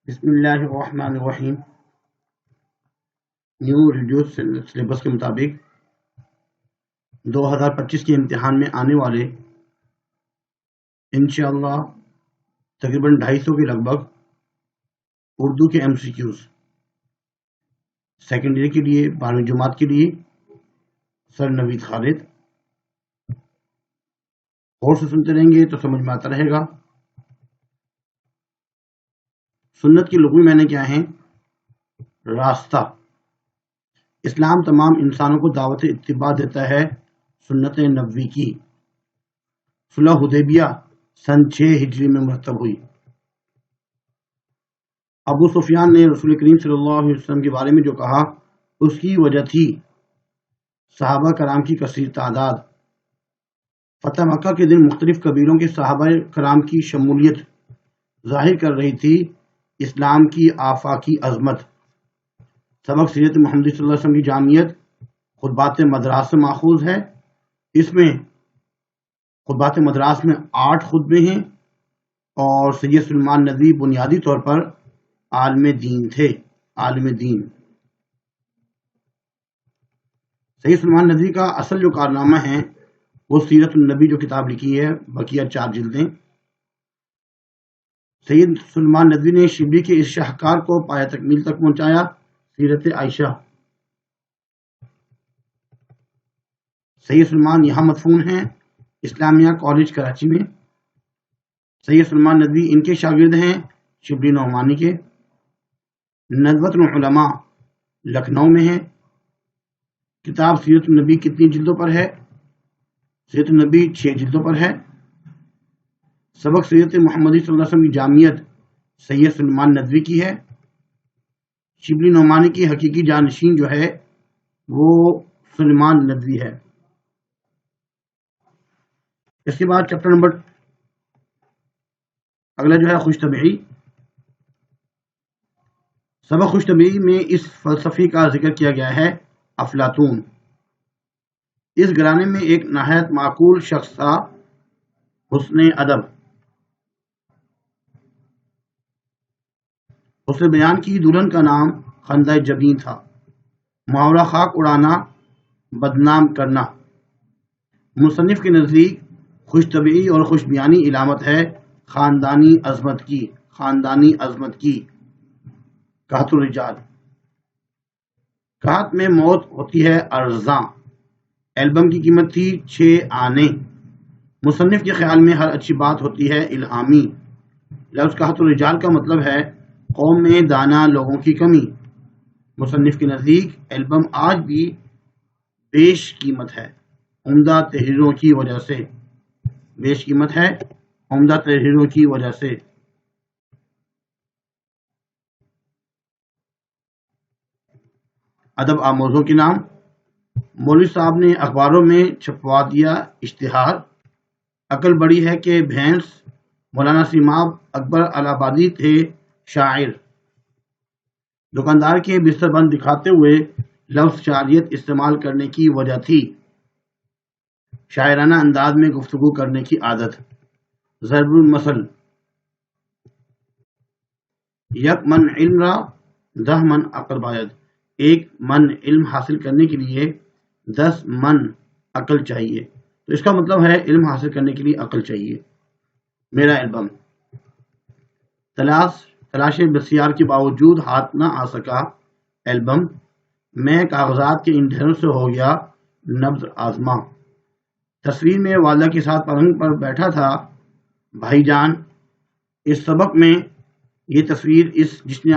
بسم اللہ الرحمن الرحیم۔ نیو ریڈیوس سلیبس کے مطابق 2025 کے امتحان میں آنے والے انشاءاللہ تقریباً 250 کے لگ بھگ اردو کے MCQs سیکنڈری کے لیے 12ویں جماعت کے لیے سر نوید خالد اور سے سنتے رہیں گے تو سمجھ میں آتا رہے گا۔ سنت کی لغوی معنی کیا ہیں؟ راستہ۔ اسلام تمام انسانوں کو دعوت اتباع دیتا ہے سنت نبوی کی۔ صلح حدیبیہ سن 6 ہجری میں مرتب ہوئی۔ ابو سفیان نے رسول کریم صلی اللہ علیہ وسلم کے بارے میں جو کہا اس کی وجہ تھی صحابہ کرام کی کثیر تعداد۔ فتح مکہ کے دن مختلف قبیلوں کے صحابہ کرام کی شمولیت ظاہر کر رہی تھی اسلام کی آفاقی عظمت۔ سبق سیرت محمدی صلی اللہ علیہ وسلم کی جامعیت خطبات مدراس سے ماخوذ ہے۔ اس میں خطبات مدراس میں 8 خطبے ہیں اور سید سلمان ندوی بنیادی طور پر عالم دین تھے۔ عالم دین سید سلمان ندوی کا اصل جو کارنامہ ہے وہ سیرت النبی جو کتاب لکھی ہے، بقیہ 4 جلدیں۔ سید سلمان ندوی نے شبلی کے اس شاہکار کو پایہ تکمیل تک پہنچایا۔ سیرت عائشہ سید سلمان یہاں مدفون ہیں اسلامیہ کالج کراچی میں۔ سید سلمان ندوی ان کے شاگرد ہیں شبلی نعمانی کے۔ ندوۃ العلماء لکھنؤ میں ہے۔ کتاب سیرت النبی کتنی جلدوں پر ہے؟ سیرت النبی 6 جلدوں پر ہے۔ سبق سیرت محمدی صلی اللہ علیہ وسلم کی جامعیت سید سلمان ندوی کی ہے۔ شبلی نعمانی کی حقیقی جانشین جو ہے وہ سلمان ندوی ہے۔ اس کے بعد چیپٹر نمبر اگلا جو ہے خوش طبعی۔ سبق خوش طبعی میں اس فلسفی کا ذکر کیا گیا ہے افلاطون۔ اس گھرانے میں ایک نہایت معقول شخص تھا، حسن ادب۔ اس نے بیان کی دلہن کا نام خندہ جبین تھا۔ محاورہ خاک اڑانا، بدنام کرنا۔ مصنف کے نزدیک خوش طبعی اور خوش بیانی علامت ہے خاندانی عظمت کی۔ خاندانی عظمت کی۔ قحط الرجال۔ قحط میں موت ہوتی ہے ارزاں۔ البم کی قیمت تھی 6 آنے۔ مصنف کے خیال میں ہر اچھی بات ہوتی ہے الہامی۔ لفظ قحط الرجال کا مطلب ہے قوم میں دانا لوگوں کی کمی۔ مصنف کے نزدیک البم آج بھی بیش قیمت ہے عمدہ تحریروں کی وجہ سے۔ بیش قیمت ہے عمدہ تحریروں کی وجہ سے۔ ادب آموزوں کے نام۔ مولوی صاحب نے اخباروں میں چھپوا دیا اشتہار، عقل بڑی ہے کہ بھینس۔ مولانا سیماب اکبر الہ آبادی تھے شاعر۔ دکاندار کے بستر بند دکھاتے ہوئے لفظ شاعریت استعمال کرنے کی وجہ تھی شاعرانہ انداز میں گفتگو کرنے کی عادت۔ ضرب المثل۔ یک من علم را 10 من عقل باید۔ ایک من علم حاصل کرنے کے لیے 10 من عقل چاہیے۔ تو اس کا مطلب ہے علم حاصل کرنے کے لیے عقل چاہیے۔ میرا البم۔ تلاش بسیار کے باوجود ہاتھ نہ آ سکا البم۔ میں کاغذات کے ان ڈھیروں سے ہو گیا نبض آزما۔ تصویر میں والدہ کے ساتھ پلنگ پر بیٹھا تھا بھائی جان۔ اس سبق میں یہ تصویر اس جشن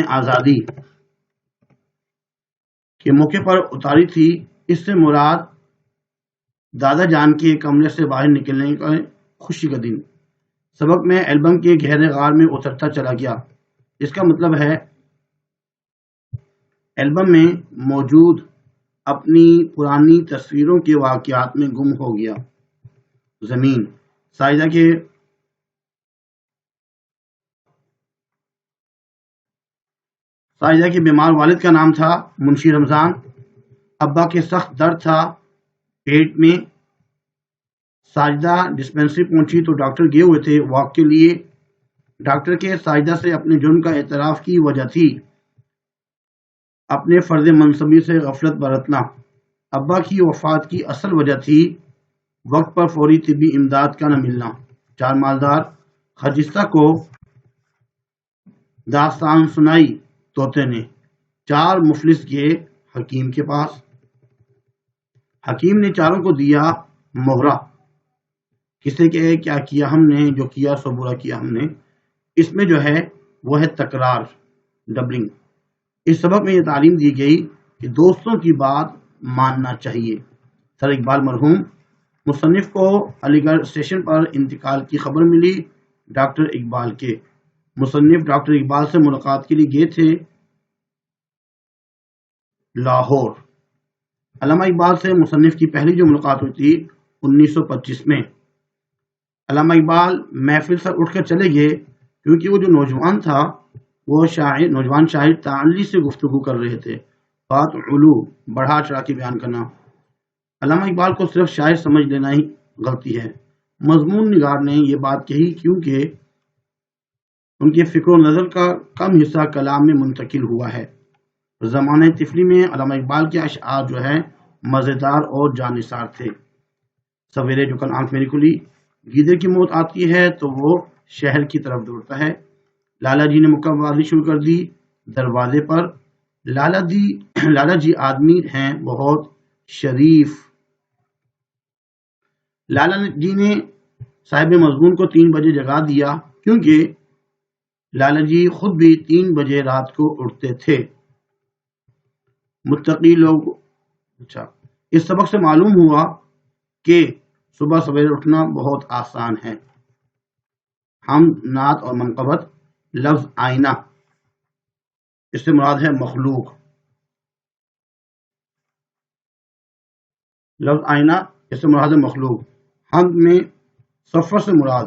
آزادی کے موقع پر اتاری تھی۔ اس سے مراد دادا جان کے کمرے سے باہر نکلنے کا خوشی کا دن۔ سبق میں البم کے گہرے غار میں اترتا چلا گیا۔ اس کا مطلب ہے البم میں موجود اپنی پرانی تصویروں کے واقعات میں گم ہو گیا۔ زمین۔ ساجدہ کے بیمار والد کا نام تھا منشی رمضان۔ ابا کے سخت درد تھا پیٹ میں۔ ساجدہ ڈسپنسری پہنچی تو ڈاکٹر گئے ہوئے تھے واک کے لیے۔ ڈاکٹر کے ساجدہ سے اپنے جرم کا اعتراف کی وجہ تھی اپنے فرض منصبی سے غفلت برتنا۔ ابا کی وفات کی اصل وجہ تھی وقت پر فوری طبی امداد کا نہ ملنا۔ چار مالدار خجستہ کو داستان سنائی طوطے نے، چار مفلس گئے حکیم کے پاس۔ حکیم نے چاروں کو دیا مہرہ، کسے کہ کیا کیا ہم نے، جو کیا سو برا کیا ہم نے۔ اس میں جو ہے وہ ہے تکرار، ڈبلنگ۔ اس سبق میں یہ تعلیم دی گئی کہ دوستوں کی بات ماننا چاہیے۔ سر اقبال مرحوم، مصنف کو علی گڑھ اسٹیشن پر انتقال کی خبر ملی ڈاکٹر اقبال کے۔ مصنف ڈاکٹر اقبال سے ملاقات کے لیے گئے تھے لاہور۔ علامہ اقبال سے مصنف کی پہلی جو ملاقات ہوئی تھی 1925 میں۔ علامہ اقبال محفل سے اٹھ کر چلے گئے کیونکہ وہ جو نوجوان تھا وہ نوجوان شاعر تعلی سے گفتگو کر رہے تھے، بات علو بڑھا چڑھا کے بیان کرنا۔ علامہ اقبال کو صرف شاعر سمجھ لینا ہی غلطی ہے۔ مضمون نگار نے یہ بات کہی کیونکہ ان کے فکر و نظر کا کم حصہ کلام میں منتقل ہوا ہے۔ زمانہ طفلی میں علامہ اقبال کے اشعار جو ہے مزیدار اور جانثار تھے۔ سویرے جو کل آنکھ میری کھلی، گیدڑ کی موت آتی ہے تو وہ شہر کی طرف دوڑتا ہے۔ لالا جی نے مکہ شروع کر دی دروازے پر۔ لالا جی آدمی ہیں بہت شریف۔ لالا جی نے صاحب مضمون کو 3 بجے جگا دیا کیونکہ لالا جی خود بھی 3 بجے رات کو اٹھتے تھے۔ متقی لوگ اس سبق سے معلوم ہوا کہ صبح سویرے اٹھنا بہت آسان ہے۔ حمد، نعت اور منقبت۔ لفظ آئینہ، اس سے مراد ہے مخلوق۔ لفظ آئینہ اس سے مراد ہے مخلوق۔ حمد میں سفر سے مراد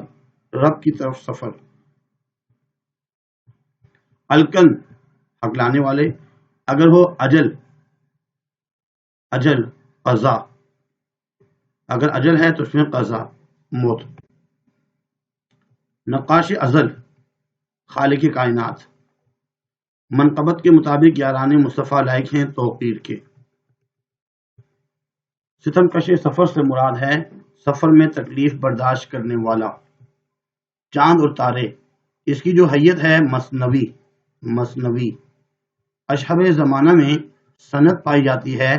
رب کی طرف سفر۔ الکن، ہکلانے والے۔ اگر ہو اجل قضا، اگر اجل ہے تو اس میں قضا موت۔ نقاش ازل، خالق کائنات۔ منقبت کے مطابق یاران مصطفیٰ لائق ہیں توقیر کے۔ ستم کش سفر سے مراد ہے سفر میں تکلیف برداشت کرنے والا۔ چاند اور تارے، اس کی جو حیت ہے مثنوی۔ اشہب زمانہ میں صنعت پائی جاتی ہے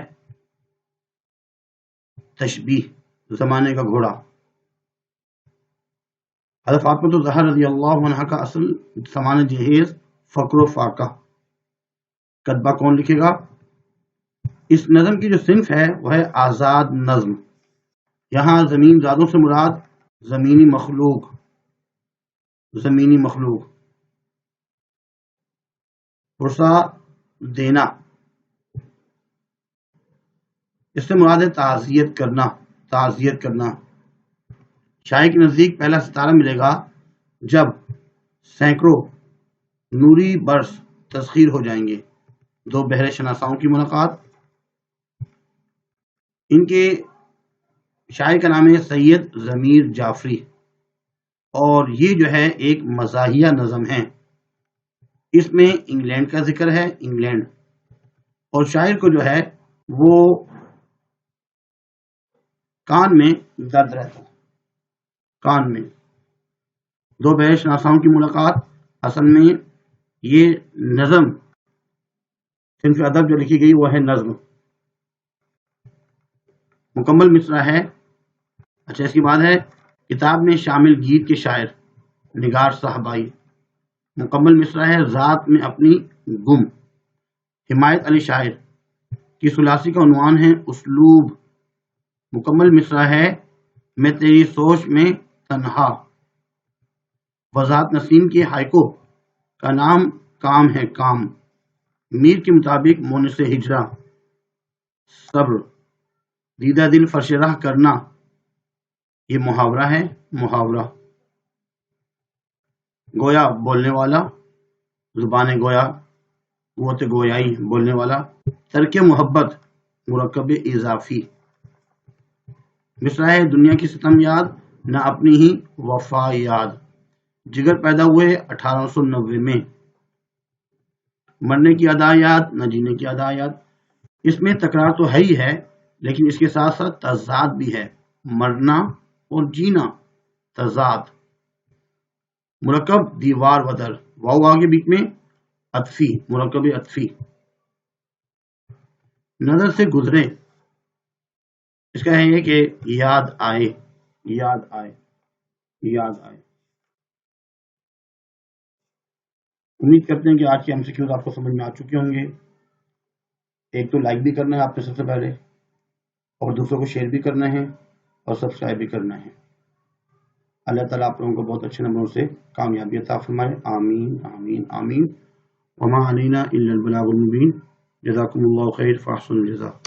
تشبیہ، زمانے کا گھوڑا۔ حضرت فاطمہ الزہرا رضی اللہ عنہ کا اصل سامان جہیز فقر و فاقہ۔ کتبہ کون لکھے گا؟ اس نظم کی جو صنف ہے وہ ہے آزاد نظم۔ یہاں زمین زادوں سے مراد زمینی مخلوق۔ پرسا دینا، اس سے مراد ہے تعزیت کرنا۔ شاعر کے نزدیک پہلا ستارہ ملے گا جب سینکڑوں نوری برس تسخیر ہو جائیں گے۔ 2 بحر شناساؤں کی ملاقات۔ ان کے شاعر کا نام ہے سید ضمیر جعفری، اور یہ جو ہے ایک مزاحیہ نظم ہے۔ اس میں انگلینڈ کا ذکر ہے، انگلینڈ، اور شاعر کو جو ہے وہ کان میں درد رہتا ہے، کان میں۔ 2 بحر شناساؤں کی ملاقات، اصل میں یہ نظم صنف ادب جو لکھی گئی وہ ہے نظم۔ مکمل مصرع ہے۔ اچھا، اس کے بعد ہے کتاب میں شامل گیت کے شاعر نگار صاحبائی۔ مکمل مصرع ہے ذات میں اپنی گم۔ حمایت علی شاعر کی ثلاثی کا عنوان ہے اسلوب۔ مکمل مصرع ہے میں تیری سوچ میں تنہا۔ وضاحت نسیم کے ہائکو کا نام کام ہے، کام۔ میر کے مطابق مونس ہجرا صبر۔ دیدہ دل فرش راہ کرنا، یہ محاورہ ہے، محاورہ۔ گویا بولنے والا، زبان گویا، قوت گویائی بولنے والا۔ ترک محبت، مرکب اضافی۔ مصرع ہے دنیا کی ستم یاد، نہ اپنی ہی وفا یاد۔ جگر پیدا ہوئے 1890 میں۔ مرنے کی ادایات نہ جینے کی ادایات، اس میں تکرار تو ہے ہی ہے، لیکن اس کے ساتھ ساتھ تضاد بھی ہے۔ مرنا اور جینا، تضاد۔ مرکب دیوار ودر، واو آگے بیچ میں عطفی، مرکب عطفی۔ نظر سے گزرے، اس کا ہے کہ یاد آئے، یاد آئے، یاد آئے۔ امید کرتے ہیں کہ آج کے ایم سی کیوز آپ کو سمجھ میں آ چکے ہوں گے۔ ایک تو لائک بھی کرنا ہے آپ نے سب سے پہلے، اور دوسروں کو شیئر بھی کرنا ہے اور سبسکرائب بھی کرنا ہے۔ اللہ تعالیٰ آپ لوگوں کو بہت اچھے نمبروں سے کامیابی عطا فرمائے، آمین آمین آمین۔ وما علینا الا البلاغ المبین۔ جزاکم اللہ خیر، فاحسن الجزاء۔